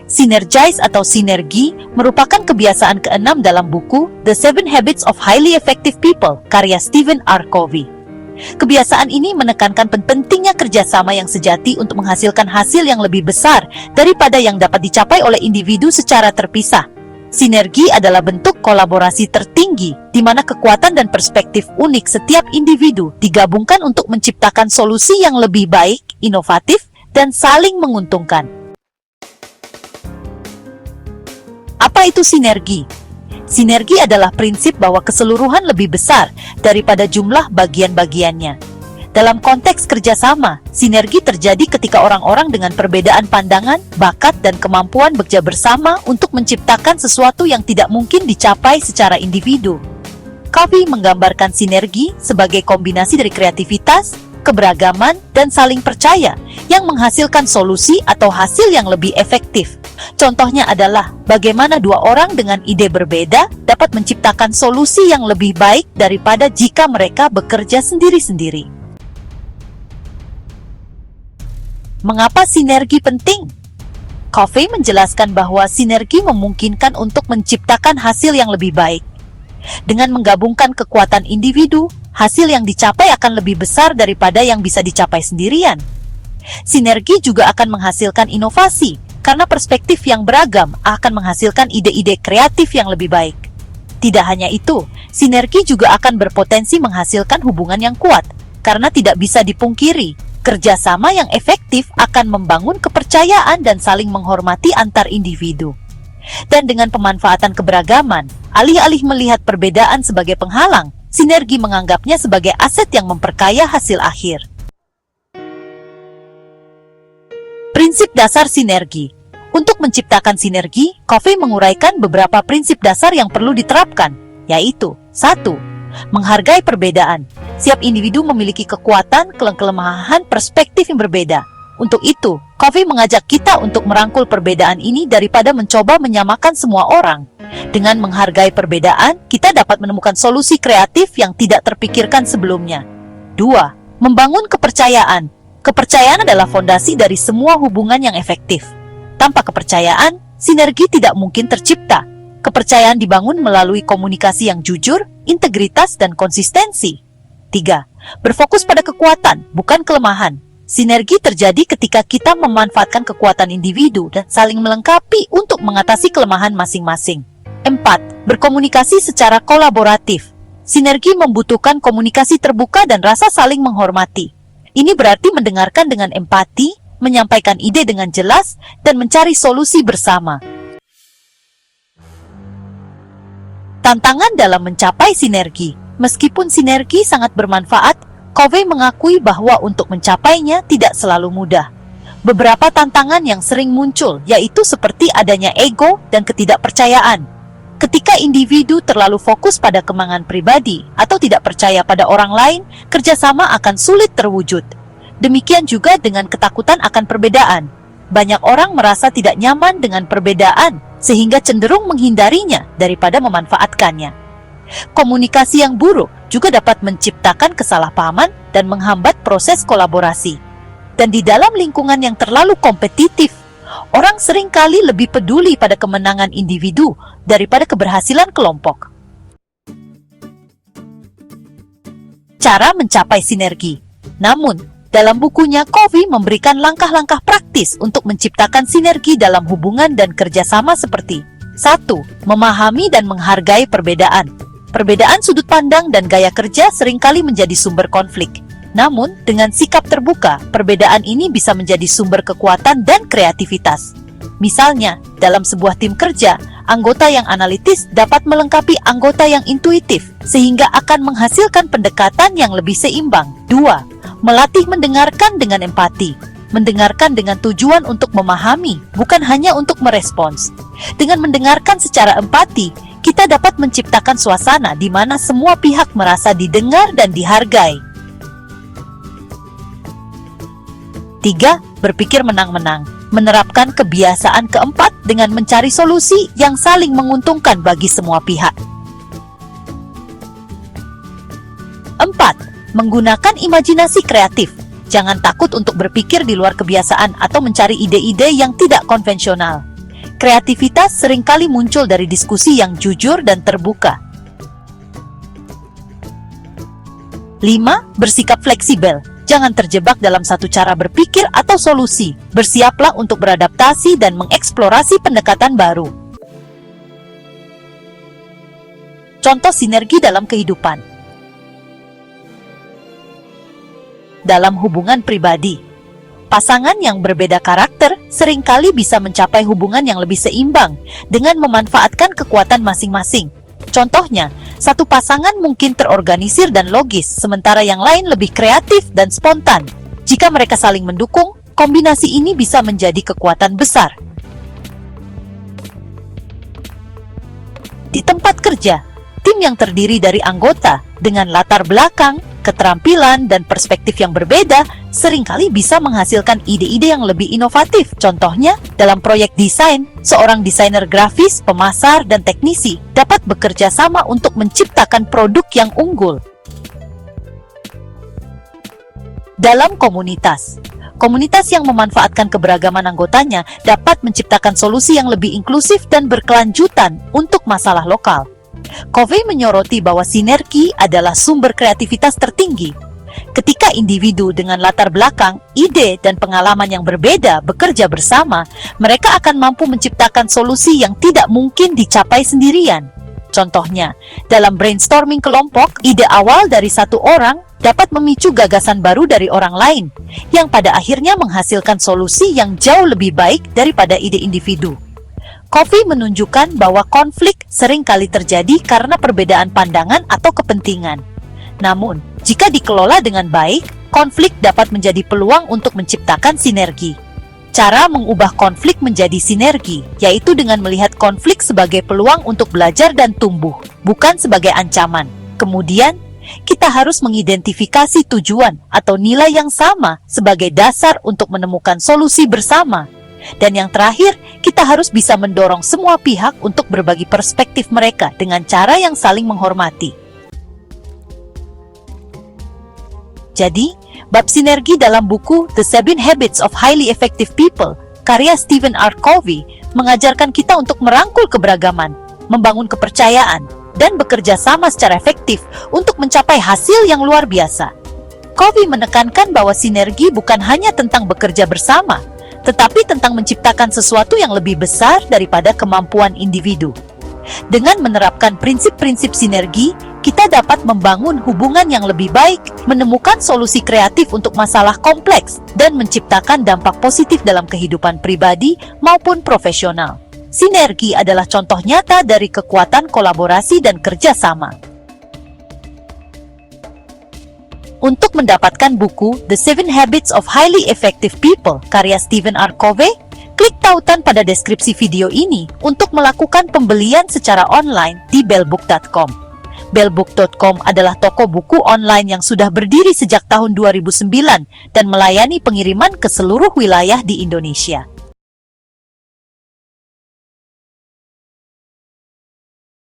Synergize atau sinergi merupakan kebiasaan keenam dalam buku The 7 Habits of Highly Effective People karya Stephen R. Covey. Kebiasaan ini menekankan pentingnya kerjasama yang sejati untuk menghasilkan hasil yang lebih besar daripada yang dapat dicapai oleh individu secara terpisah. Sinergi adalah bentuk kolaborasi tertinggi di mana kekuatan dan perspektif unik setiap individu digabungkan untuk menciptakan solusi yang lebih baik, inovatif, dan saling menguntungkan. Apa itu sinergi? Sinergi adalah prinsip bahwa keseluruhan lebih besar daripada jumlah bagian-bagiannya. Dalam konteks kerjasama, sinergi terjadi ketika orang-orang dengan perbedaan pandangan, bakat, dan kemampuan bekerja bersama untuk menciptakan sesuatu yang tidak mungkin dicapai secara individu. Covey menggambarkan sinergi sebagai kombinasi dari kreativitas, keberagaman, dan saling percaya yang menghasilkan solusi atau hasil yang lebih efektif. Contohnya adalah bagaimana dua orang dengan ide berbeda dapat menciptakan solusi yang lebih baik daripada jika mereka bekerja sendiri-sendiri. Mengapa sinergi penting? Covey menjelaskan bahwa sinergi memungkinkan untuk menciptakan hasil yang lebih baik. Dengan menggabungkan kekuatan individu, hasil yang dicapai akan lebih besar daripada yang bisa dicapai sendirian. Sinergi juga akan menghasilkan inovasi, karena perspektif yang beragam akan menghasilkan ide-ide kreatif yang lebih baik. Tidak hanya itu, sinergi juga akan berpotensi menghasilkan hubungan yang kuat, karena tidak bisa dipungkiri, kerjasama yang efektif akan membangun kepercayaan dan saling menghormati antar individu. Dan dengan pemanfaatan keberagaman, alih-alih melihat perbedaan sebagai penghalang, sinergi menganggapnya sebagai aset yang memperkaya hasil akhir. Prinsip dasar sinergi. Untuk menciptakan sinergi, Covey menguraikan beberapa prinsip dasar yang perlu diterapkan, yaitu 1. Menghargai perbedaan. Setiap individu memiliki kekuatan, kelemahan, perspektif yang berbeda. Untuk itu, Covey mengajak kita untuk merangkul perbedaan ini daripada mencoba menyamakan semua orang. Dengan menghargai perbedaan, kita dapat menemukan solusi kreatif yang tidak terpikirkan sebelumnya. 2. Membangun kepercayaan. Kepercayaan adalah fondasi dari semua hubungan yang efektif. Tanpa kepercayaan, sinergi tidak mungkin tercipta. Kepercayaan dibangun melalui komunikasi yang jujur, integritas, dan konsistensi. 3. Berfokus pada kekuatan, bukan kelemahan. Sinergi terjadi ketika kita memanfaatkan kekuatan individu dan saling melengkapi untuk mengatasi kelemahan masing-masing. 4. Berkomunikasi secara kolaboratif. Sinergi membutuhkan komunikasi terbuka dan rasa saling menghormati. Ini berarti mendengarkan dengan empati, menyampaikan ide dengan jelas, dan mencari solusi bersama. Tantangan dalam mencapai sinergi. Meskipun sinergi sangat bermanfaat, Covey mengakui bahwa untuk mencapainya tidak selalu mudah. Beberapa tantangan yang sering muncul yaitu seperti adanya ego dan ketidakpercayaan. Ketika individu terlalu fokus pada kemauan pribadi atau tidak percaya pada orang lain, kerjasama akan sulit terwujud. Demikian juga dengan ketakutan akan perbedaan. Banyak orang merasa tidak nyaman dengan perbedaan, sehingga cenderung menghindarinya daripada memanfaatkannya. Komunikasi yang buruk juga dapat menciptakan kesalahpahaman dan menghambat proses kolaborasi. Dan di dalam lingkungan yang terlalu kompetitif, orang seringkali lebih peduli pada kemenangan individu daripada keberhasilan kelompok. Cara mencapai sinergi. Namun, dalam bukunya, Covey memberikan langkah-langkah praktis untuk menciptakan sinergi dalam hubungan dan kerjasama seperti 1. Memahami dan menghargai perbedaan. Perbedaan sudut pandang dan gaya kerja seringkali menjadi sumber konflik. Namun, dengan sikap terbuka, perbedaan ini bisa menjadi sumber kekuatan dan kreativitas. Misalnya, dalam sebuah tim kerja, anggota yang analitis dapat melengkapi anggota yang intuitif, sehingga akan menghasilkan pendekatan yang lebih seimbang. 2. Melatih mendengarkan dengan empati. Mendengarkan dengan tujuan untuk memahami, bukan hanya untuk merespons. Dengan mendengarkan secara empati, kita dapat menciptakan suasana di mana semua pihak merasa didengar dan dihargai. 3. Berpikir menang-menang. Menerapkan kebiasaan keempat dengan mencari solusi yang saling menguntungkan bagi semua pihak. 4. Menggunakan imajinasi kreatif. Jangan takut untuk berpikir di luar kebiasaan atau mencari ide-ide yang tidak konvensional. Kreativitas seringkali muncul dari diskusi yang jujur dan terbuka. 5. Bersikap fleksibel. Jangan terjebak dalam satu cara berpikir atau solusi. Bersiaplah untuk beradaptasi dan mengeksplorasi pendekatan baru. Contoh sinergi dalam kehidupan. Dalam hubungan pribadi, pasangan yang berbeda karakter seringkali bisa mencapai hubungan yang lebih seimbang dengan memanfaatkan kekuatan masing-masing. Contohnya, satu pasangan mungkin terorganisir dan logis, sementara yang lain lebih kreatif dan spontan. Jika mereka saling mendukung, kombinasi ini bisa menjadi kekuatan besar. Di tempat kerja, tim yang terdiri dari anggota dengan latar belakang, keterampilan, dan perspektif yang berbeda seringkali bisa menghasilkan ide-ide yang lebih inovatif. Contohnya, dalam proyek desain, seorang desainer grafis, pemasar, dan teknisi dapat bekerja sama untuk menciptakan produk yang unggul. Dalam komunitas, komunitas yang memanfaatkan keberagaman anggotanya dapat menciptakan solusi yang lebih inklusif dan berkelanjutan untuk masalah lokal. Covey menyoroti bahwa sinergi adalah sumber kreativitas tertinggi. Ketika individu dengan latar belakang, ide, dan pengalaman yang berbeda bekerja bersama, mereka akan mampu menciptakan solusi yang tidak mungkin dicapai sendirian. Contohnya, dalam brainstorming kelompok, ide awal dari satu orang dapat memicu gagasan baru dari orang lain, yang pada akhirnya menghasilkan solusi yang jauh lebih baik daripada ide individu. Covey menunjukkan bahwa konflik sering kali terjadi karena perbedaan pandangan atau kepentingan. Namun, jika dikelola dengan baik, konflik dapat menjadi peluang untuk menciptakan sinergi. Cara mengubah konflik menjadi sinergi, yaitu dengan melihat konflik sebagai peluang untuk belajar dan tumbuh, bukan sebagai ancaman. Kemudian, kita harus mengidentifikasi tujuan atau nilai yang sama sebagai dasar untuk menemukan solusi bersama. Dan yang terakhir, kita harus bisa mendorong semua pihak untuk berbagi perspektif mereka dengan cara yang saling menghormati. Jadi, bab sinergi dalam buku The 7 Habits of Highly Effective People, karya Stephen R. Covey, mengajarkan kita untuk merangkul keberagaman, membangun kepercayaan, dan bekerja sama secara efektif untuk mencapai hasil yang luar biasa. Covey menekankan bahwa sinergi bukan hanya tentang bekerja bersama, tetapi tentang menciptakan sesuatu yang lebih besar daripada kemampuan individu. Dengan menerapkan prinsip-prinsip sinergi, kita dapat membangun hubungan yang lebih baik, menemukan solusi kreatif untuk masalah kompleks, dan menciptakan dampak positif dalam kehidupan pribadi maupun profesional. Sinergi adalah contoh nyata dari kekuatan kolaborasi dan kerjasama. Untuk mendapatkan buku The 7 Habits of Highly Effective People, karya Stephen R. Covey, klik tautan pada deskripsi video ini untuk melakukan pembelian secara online di bellbook.com. Bellbook.com adalah toko buku online yang sudah berdiri sejak tahun 2009 dan melayani pengiriman ke seluruh wilayah di Indonesia.